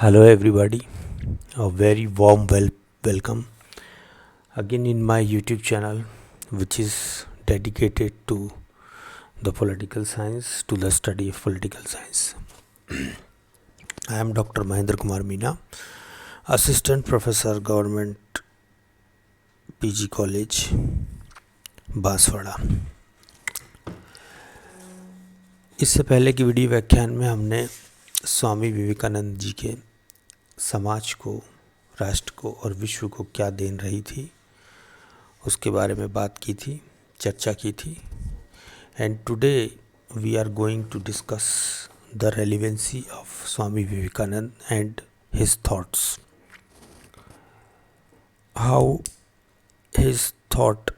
Hello, everybody. A very warm welcome again in my YouTube channel, which is dedicated to the political science, to the study of political science. I am Dr. Mahendra Kumar Meena, Assistant Professor, Government PG College, Banswara. इससे पहले की video व्याख्यान में हमने स्वामी विवेकानंद जी के समाज को, राष्ट्र को और विश्व को क्या देन रही थी उसके बारे में बात की थी, चर्चा की थी। And today we are going to discuss the relevancy of Swami Vivekananda and his thoughts, how his thought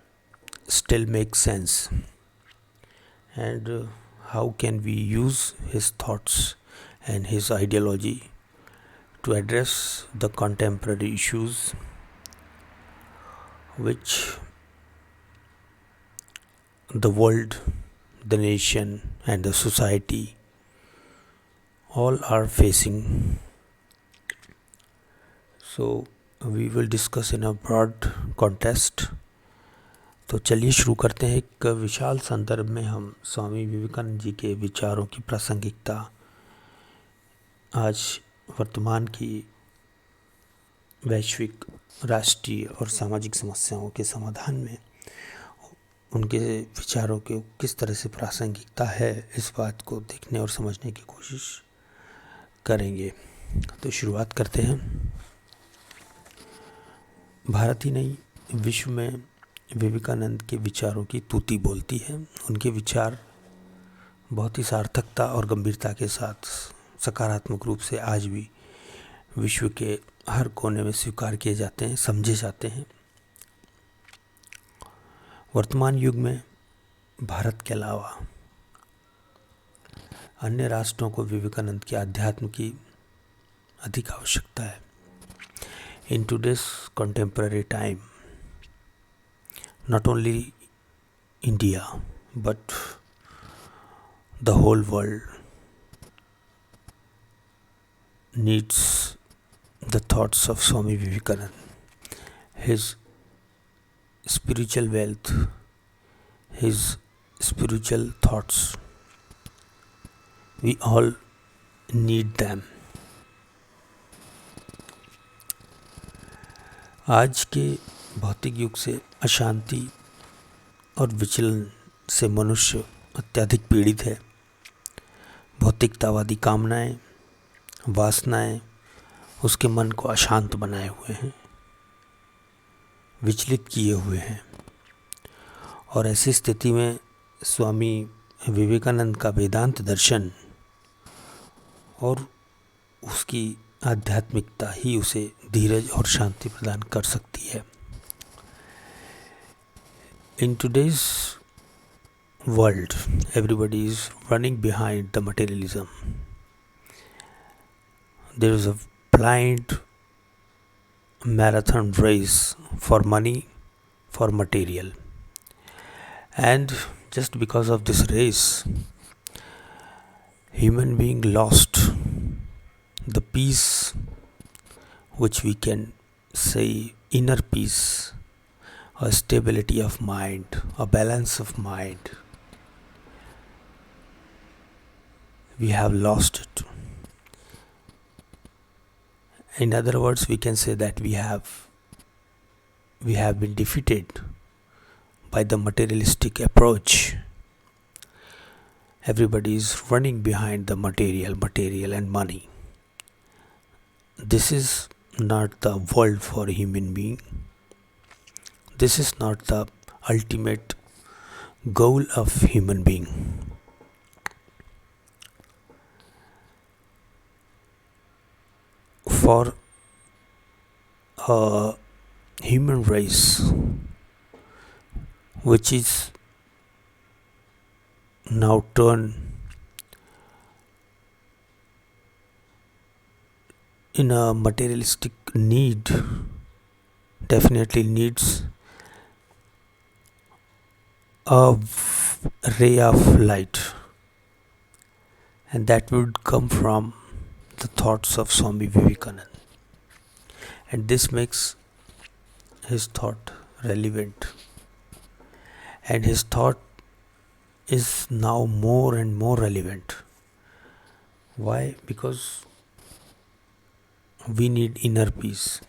still makes sense, and how can we use his thoughts and his ideology to address the contemporary issues which the world, the nation and the society all are facing. So we will discuss in a broad context. तो चलिए शुरू करते हैं। एक विशाल संदर्भ में हम स्वामी विवेकानंद जी के विचारों की प्रासंगिकता, आज वर्तमान की वैश्विक, राष्ट्रीय और सामाजिक समस्याओं के समाधान में उनके विचारों के किस तरह से प्रासंगिकता है, इस बात को देखने और समझने की कोशिश करेंगे। तो शुरुआत करते हैं। भारत ही नहीं, विश्व में विवेकानंद के विचारों की तूती बोलती है। उनके विचार बहुत ही सार्थकता और गंभीरता के साथ सकारात्मक रूप से आज भी विश्व के हर कोने में स्वीकार किए जाते हैं, समझे जाते हैं। वर्तमान युग में भारत के अलावा अन्य राष्ट्रों को विवेकानंद के अध्यात्म की अधिक आवश्यकता है। In today's contemporary time, not only India but the whole world needs the thoughts of Swami Vivekananda, his spiritual wealth, his spiritual thoughts. We all need them. आज के भौतिक युग से अशांति और विचलन से मनुष्य अत्यधिक पीड़ित है। भौतिकतावादी कामनाएं, वासनाएं उसके मन को अशांत बनाए हुए हैं, विचलित किए हुए हैं। और ऐसी स्थिति में स्वामी विवेकानंद का वेदांत दर्शन और उसकी आध्यात्मिकता ही उसे धीरज और शांति प्रदान कर सकती है। In today's world, everybody is running behind the materialism. There is a blind marathon race for money, for material. And just because of this race, human being lost the peace, which we can say inner peace, a stability of mind, a balance of mind. We have lost it. In other words, we can say that we have been defeated by the materialistic approach. Everybody is running behind the material and money. This is not the world for a human being. This is not the ultimate goal of human being. For a human race which is now turned in a materialistic need, definitely needs a ray of light, and that would come from the thoughts of Swami Vivekananda, and this makes his thought relevant, and his thought is now more and more relevant. Why? Because we need inner peace,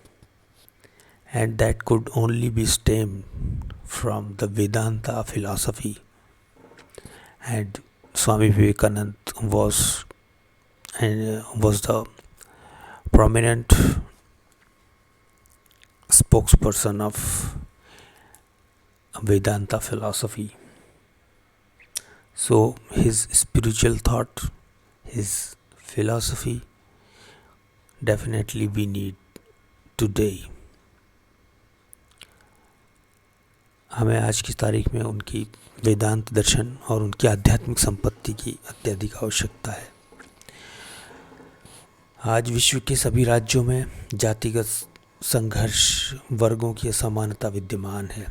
and that could only be stemmed from the Vedanta philosophy. And Swami Vivekananda was the prominent spokesperson of Vedanta philosophy. So his spiritual thought, his philosophy, definitely we need today. हमें आज की तारीख में उनकी वेदांत दर्शन और उनकी आध्यात्मिक संपत्ति की अत्यधिक आवश्यकता है। आज विश्व के सभी राज्यों में जातिगत संघर्ष, वर्गों की असमानता विद्यमान है।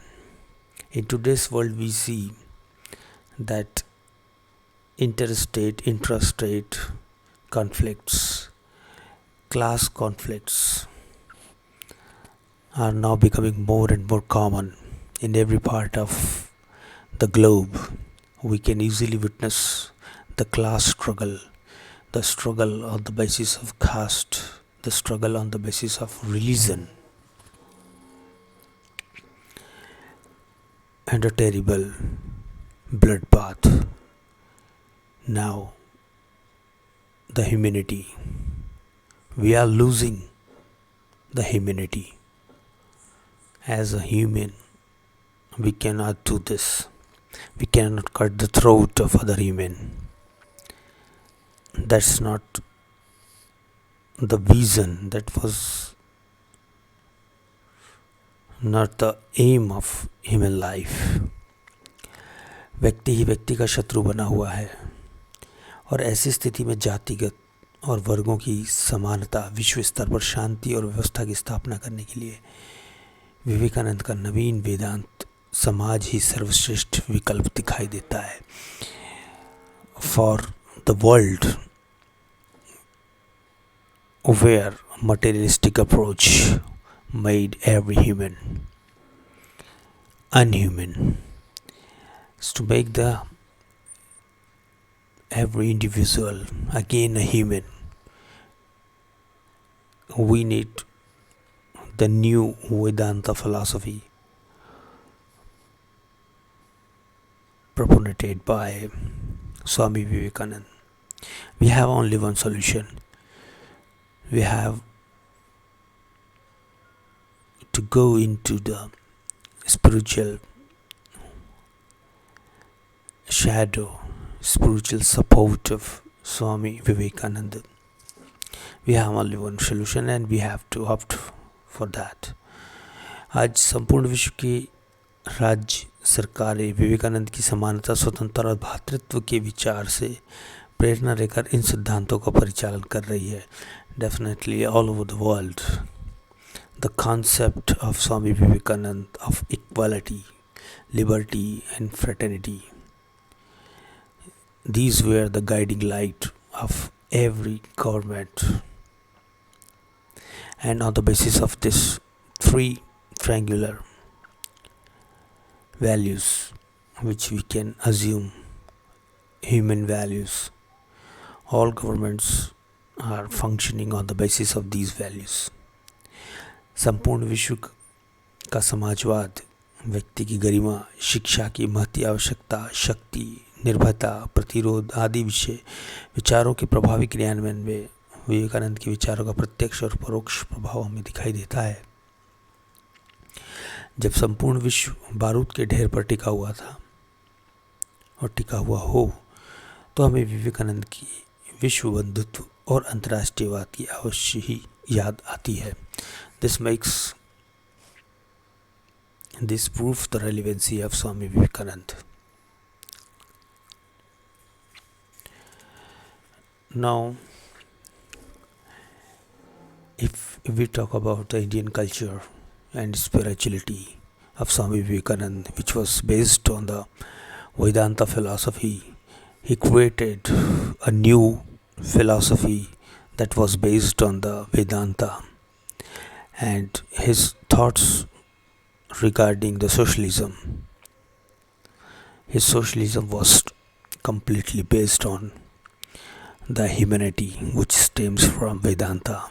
In today's world we see that interstate, intrastate conflicts, class conflicts are now becoming more and more common in every part of the globe. We can easily witness the class struggle, the struggle on the basis of caste, the struggle on the basis of religion, and a terrible bloodbath. Now, the humanity. We are losing the humanity. As a human, we cannot do this. We cannot cut the throat of other human. That's not the vision, that was not the aim of human life. व्यक्ति ही व्यक्ति का शत्रु बना हुआ है, और ऐसी स्थिति में जातिगत और वर्गों की समानता, विश्व स्तर पर शांति और व्यवस्था की स्थापना करने के लिए विवेकानंद का नवीन वेदांत समाज ही सर्वश्रेष्ठ विकल्प दिखाई देता है। For the world where materialistic approach made every human unhuman, is to make the every individual again a human. We need the new Vedanta philosophy propagated by Swami Vivekananda. We have only one solution. We have to go into the spiritual shadow, spiritual support of Swami Vivekananda. We have only one solution and we have to opt for that. आज संपूर्ण विश्व की राज्य सरकारें विवेकानंद की समानता, स्वतंत्रता और भातृत्व के विचार से प्रेरणा लेकर इन सिद्धांतों का परिचालन कर रही है। Definitely all over the world, the concept of Swami Vivekananda of equality, liberty and fraternity, these were the guiding light of every government. And on the basis of this three triangular values, which we can assume human values, all governments are functioning on the basis of these values. संपूर्ण विश्व का समाजवाद व्यक्ति की गरिमा, शिक्षा की महती आवश्यकता, शक्ति, निर्भयता, प्रतिरोध आदि विचारों के प्रभावी क्रियान्वयन में विवेकानंद के विचारों का प्रत्यक्ष और परोक्ष प्रभाव हमें दिखाई देता है। जब संपूर्ण विश्व बारूद के ढेर पर टिका हुआ था और टिका हुआ हो, तो हमें विवेकानंद की विश्व बंधुत्व और अंतर्राष्ट्रीयवाद की अवश्य ही याद आती है। This proves the relevancy of Swami Vivekananda. Now, if we talk about the Indian culture and spirituality of Swami Vivekananda, which was based on the Vedanta philosophy, he created a new philosophy, that was based on the Vedanta, and his thoughts regarding the socialism. His socialism was completely based on the humanity which stems from Vedanta,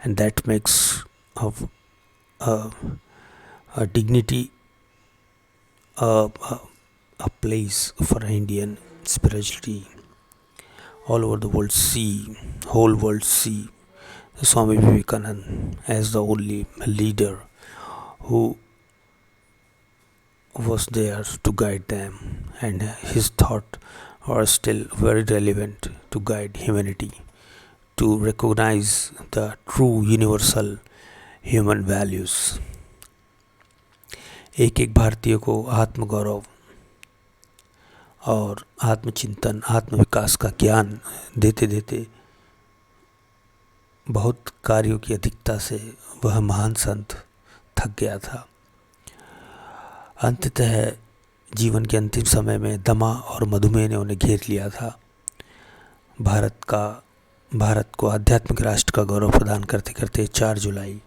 and that makes of a, a dignity, a place for Indian spirituality. All over the world see, whole world see Swami Vivekananda as the only leader who was there to guide them, and his thought are still very relevant to guide humanity to recognize the true universal human values. एक एक भारतीय को आत्मगौरव और आत्मचिंतन, आत्मविकास का ज्ञान देते देते बहुत कार्यों की अधिकता से वह महान संत थक गया था। अंततः जीवन के अंतिम समय में दमा और मधुमेह ने उन्हें घेर लिया था। भारत को आध्यात्मिक राष्ट्र का गौरव प्रदान करते करते 4 जुलाई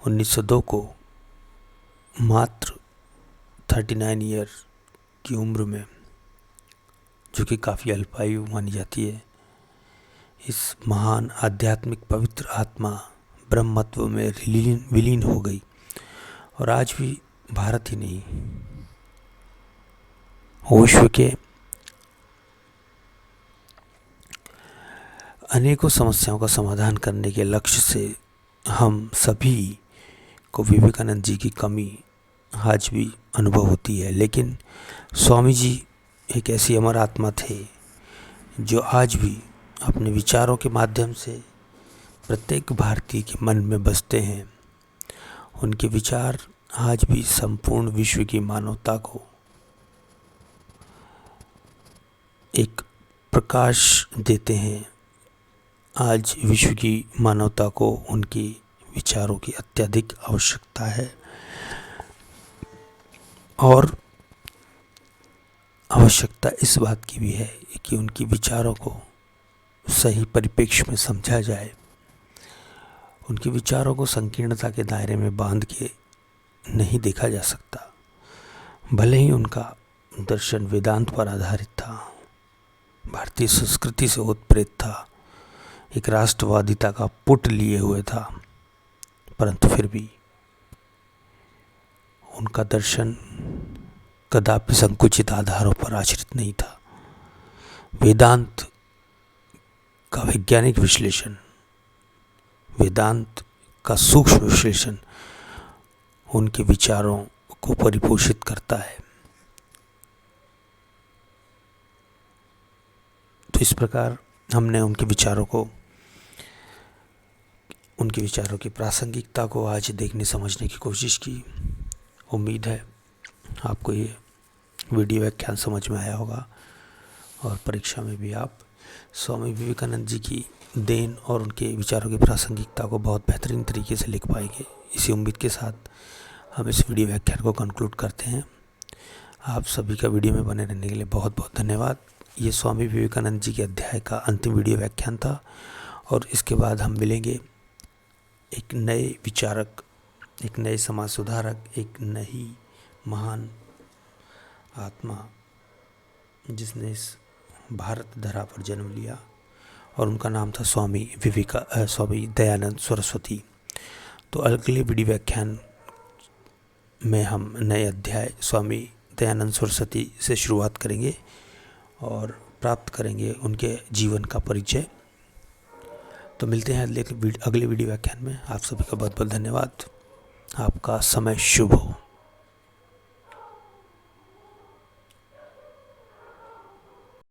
1902 को मात्र 39 ईयर की उम्र में, जो कि काफ़ी अल्पायु मानी जाती है, इस महान आध्यात्मिक पवित्र आत्मा ब्रह्मत्व में विलीन हो गई। और आज भी भारत ही नहीं, विश्व के अनेकों समस्याओं का समाधान करने के लक्ष्य से हम सभी को विवेकानंद जी की कमी आज भी अनुभव होती है। लेकिन स्वामी जी एक ऐसी अमर आत्मा थे जो आज भी अपने विचारों के माध्यम से प्रत्येक भारतीय के मन में बसते हैं। उनके विचार आज भी संपूर्ण विश्व की मानवता को एक प्रकाश देते हैं। आज विश्व की मानवता को उनकी विचारों की अत्यधिक आवश्यकता है, और आवश्यकता इस बात की भी है कि उनकी विचारों को सही परिप्रेक्ष्य में समझा जाए। उनके विचारों को संकीर्णता के दायरे में बांध के नहीं देखा जा सकता। भले ही उनका दर्शन वेदांत पर आधारित था, भारतीय संस्कृति से उत्प्रेरित था, एक राष्ट्रवादिता का पुट लिए हुए था, परंतु फिर भी उनका दर्शन कदापि संकुचित आधारों पर आश्रित नहीं था। वेदांत का वैज्ञानिक विश्लेषण, वेदांत का सूक्ष्म विश्लेषण उनके विचारों को परिपोषित करता है। तो इस प्रकार हमने उनके विचारों की प्रासंगिकता को आज देखने समझने की कोशिश की। उम्मीद है आपको ये वीडियो व्याख्यान समझ में आया होगा और परीक्षा में भी आप स्वामी विवेकानंद जी की देन और उनके विचारों की प्रासंगिकता को बहुत बेहतरीन तरीके से लिख पाएंगे। इसी उम्मीद के साथ हम इस वीडियो व्याख्यान को कंक्लूड करते हैं। आप सभी का वीडियो में बने रहने के लिए बहुत बहुत धन्यवाद। ये स्वामी विवेकानंद जी के अध्याय का अंतिम वीडियो व्याख्यान था, और इसके बाद हम मिलेंगे एक नए विचारक, एक नए समाज सुधारक, एक नई महान आत्मा जिसने इस भारत धरा पर जन्म लिया, और उनका नाम था स्वामी दयानंद सरस्वती। तो अगले वीडियो व्याख्यान में हम नए अध्याय स्वामी दयानंद सरस्वती से शुरुआत करेंगे और प्राप्त करेंगे उनके जीवन का परिचय। तो मिलते हैं अगले वीडियो व्याख्यान में। आप सभी का बहुत बहुत धन्यवाद। आपका समय शुभ हो।